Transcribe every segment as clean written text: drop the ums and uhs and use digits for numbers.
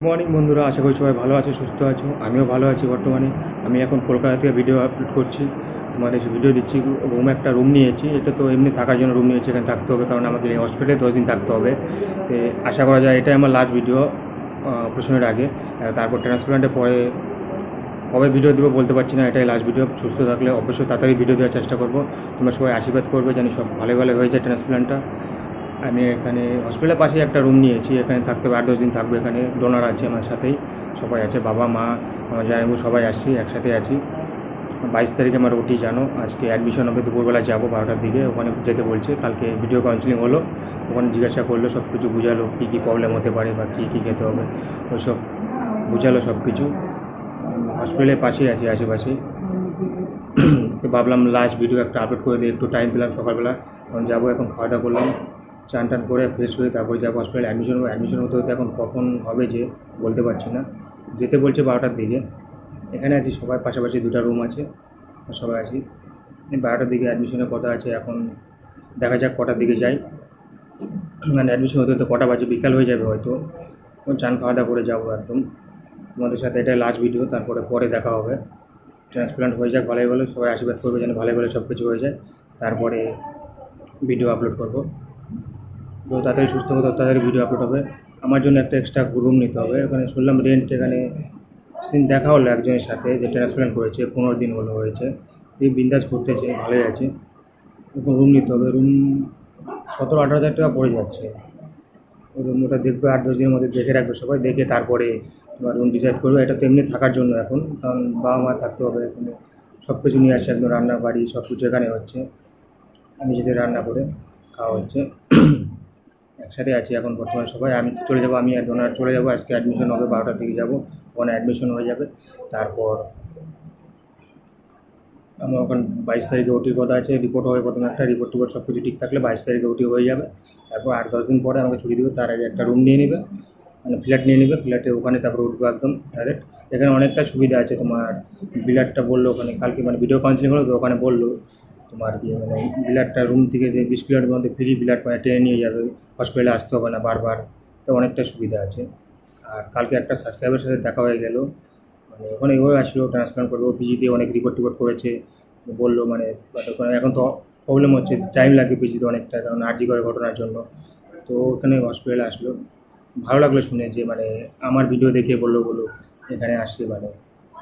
Morning বন্ধুরা, আশা করি সবাই ভালো আছো, সুস্থ আছো। আমিও ভালো আছি বর্তমানে। আমি এখন কলকাতা থেকে ভিডিও আপলোড করছি, তোমাদের ভিডিও দিচ্ছি। একটা রুম নিয়েছি, এটা তো এমনি থাকার জন্য রুম নিয়েছি, এখানে থাকতে হবে কারণ আমাকে এই হসপিটালে 10 দিন থাকতে হবে। তো আশা করা যায় এটাই আমার লাস্ট ভিডিও অপারেশনের আগে। তারপর ট্রান্সপ্লান্টের পরে কবে ভিডিও দেবো বলতে পারছি না, এটাই লাস্ট ভিডিও। সুস্থ থাকলে অবশ্যই তাড়াতাড়ি ভিডিও দেওয়ার চেষ্টা করবো। তোমরা সবাই আশীর্বাদ করবে জানি সব ভালো ভালো হয়ে যায় ট্রান্সপ্লান্টটা। আমি এখানে হসপিটালের পাশে একটা রুম নিয়েছি, এখানে থাকতে হবে, 8-10 দিন থাকবো। এখানে ডোনার আছে আমার সাথেই, সবাই আছে, বাবা মা আমার জামাইবু সবাই আসছি, একসাথে আছি। 22 তারিখে আমার ওটি জানো, আজকে অ্যাডমিশন হবে, দুপুরবেলা যাবো 12টার দিকে, ওখানে যেতে বলছে। কালকে ভিডিও কাউন্সিলিং হলো, ওখানে জিজ্ঞাসা করলো, সব কিছু বুঝালো, কী কী প্রবলেম হতে পারে বা কী কী খেতে হবে, ওইসব বুঝালো সব কিছু। হসপিটালের পাশেই আছি, আশেপাশেই। তো ভাবলাম লাস্ট ভিডিও একটা আপলোড করে দিই, একটু টাইম পেলাম সকালবেলা, তখন যাবো। এখন খাওয়া দাওয়া করলাম, চান টান করে ফ্রেশ হয়ে তারপরে যাবো হসপিটালে অ্যাডমিশন হতে হতে এখন কখন হবে যে বলতে পারছি না। যেতে বলছে 12টার দিকে। এখানে আছি সবাই, পাশাপাশি 2টা রুম আছে, সবাই আছি। 12টার দিকে অ্যাডমিশনের কথা আছে, এখন দেখা যাক কটার দিকে যাই। মানে অ্যাডমিশন হতে হতে কটা বাজে, বিকাল হয়ে যাবে হয়তো। চান খাওয়া দাওয়া করে যাবো একদম। তোমাদের সাথে এটাই লাস্ট ভিডিও, তারপরে পরে দেখা হবে। ট্রান্সপ্লান্ট হয়ে যাক ভালোই ভালো, সবাই আশীর্বাদ করবে যেন ভালোই ভালো সব কিছু হয়ে যায়, তারপরে ভিডিও আপলোড করবো। তো তাড়াতাড়ি সুস্থ হতে তাড়াতাড়ি ভিডিও আপলোড হবে। আমার জন্য একটা এক্সট্রা রুম নিতে হবে, এখানে শুনলাম রেন্ট, এখানে সিন দেখা হলো একজনের সাথে যে ট্রান্সপ্লান্ট করেছে, 15 দিন হলো হয়েছে, এই বিন্দাস করতেছে, ভালোই আছে। এখন রুম নিতে হবে, রুম 17-18 হাজার টাকা পড়ে যাচ্ছে। ওই রুমটা দেখবে 8-10 দিনের মধ্যে দেখে রাখবে সবাই, দেখে তারপরে তোমার রুম ডিসাইড করবে। এটা তো এমনি থাকার জন্য এখন, কারণ বাবা মা থাকতে হবে এখানে, সব কিছু নিয়ে আসছে, একদম রান্না বাড়ি সব কিছু এখানে হচ্ছে, আমি যদি রান্না করে খাওয়া হচ্ছে। একসাথে আছি এখন বর্তমানে সবাই। আমি চলে যাবো, আমি আর ডোনার চলে যাবো, আজকে অ্যাডমিশন হবে, 12টার দিকে যাবো, ওখানে অ্যাডমিশন হয়ে যাবে। তারপর আমার ওখানে 22 তারিখে ওটির কথা আছে, রিপোর্ট হবে প্রথমে একটা, রিপোর্ট সব কিছু ঠিক থাকলে 22 তারিখে ওটি হয়ে যাবে। তারপর 8-10 দিন পরে আমাকে ছুটি দেবে, তার আগে একটা রুম নিয়ে নেবে, মানে ফ্ল্যাট নিয়ে নেবে, ফ্ল্যাটে ওখানে তারপর উঠবো একদম ডাইরেক্ট। এখানে অনেকটা সুবিধা আছে তোমার। বিলারটা বললো ওখানে কালকে, মানে ভিডিও কাউন্সিলিং হলো তো, ওখানে বললো তোমার কি মানে বিলারটা রুম থেকে যে 20 কিলোমিটার মধ্যে ফ্রি বিলার মানে ট্রেনে নিয়ে যাবে, হসপিটালে আসতে হবে না বারবার, তো অনেকটা সুবিধা আছে। আর কালকে একটা সাবস্ক্রাইবের সাথে দেখা হয়ে গেল, মানে ওখানে এভাবে আসলো ট্রান্সপ্লান্ট করবো, পিজিতে অনেক রিপোর্ট করেছে, বললো মানে এখন তো প্রবলেম হচ্ছে, টাইম লাগে পিজিতে অনেকটা, কারণ আরজি করে ঘটনার জন্য। তো ওখানে হসপিটালে আসলো, ভালো লাগলো শুনে যে মানে আমার ভিডিও দেখে বললো এখানে আসছে, মানে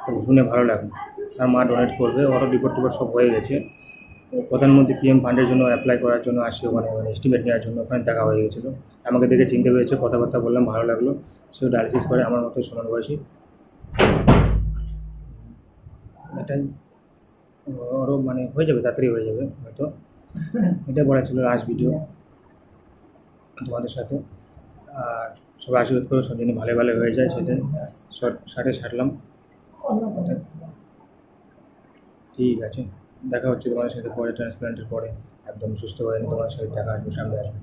তো শুনে ভালো লাগলো। তার মা ডোনেট করবে, ওরও রিপোর্ট সব হয়ে গেছে। তো প্রধানমন্ত্রী পিএম ফান্ডের জন্য অ্যাপ্লাই করার জন্য আসছে ওখানে, মানে এস্টিমেট নেওয়ার জন্য ওখানে দেখা হয়ে গেছিলো। আমাকে দেখে চিনতে পেরেছে, কথাবার্তা বললাম, ভালো লাগলো। সেও ডায়ালিসিস করে আমার মতো সমান বয়সী, এটাই। ওরও মানে হয়ে যাবে, তাড়াতাড়ি হয়ে যাবে হয়তো। এটাই বলা ছিল লাস্ট ভিডিও তোমাদের সাথে। আর সবাই আশীর্বাদ করে সব দিনই ভালো ভালো হয়ে যায়, সেটাই শার্টে সারলাম। ঠিক আছে, দেখা হচ্ছে তোমাদের সাথে পরে, ট্রান্সপ্লান্টের পরে একদম সুস্থ হয়ে তোমার সাথে দেখা আসবে, সামনে আসবে।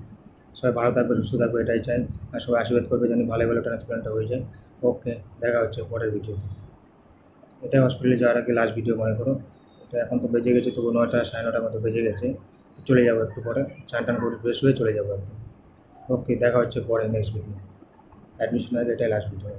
সবাই ভালো থাকবে, সুস্থ থাকবে, এটাই চাই। আর সবাই আশীর্বাদ করবে যেন ভালো ভালো ট্রান্সপ্লান্টটা হয়ে যায়। ওকে, দেখা হচ্ছে পরের ভিডিওতে। এটাই হসপিটালে যাওয়ার আগে লাস্ট ভিডিও মনে করো। তো এখন তো বেজে গেছে, তবু 9টা 9:30 মতো বেজে গেছে। তো চলে যাবো একটু পরে, চান টান করে ফ্রেশ হয়ে চলে যাবো একদম। ওকে, দেখা হচ্ছে পরে নেক্সট ভিডিও। অ্যাডমিশন আছে, এটাই লাস্ট ভিডিও।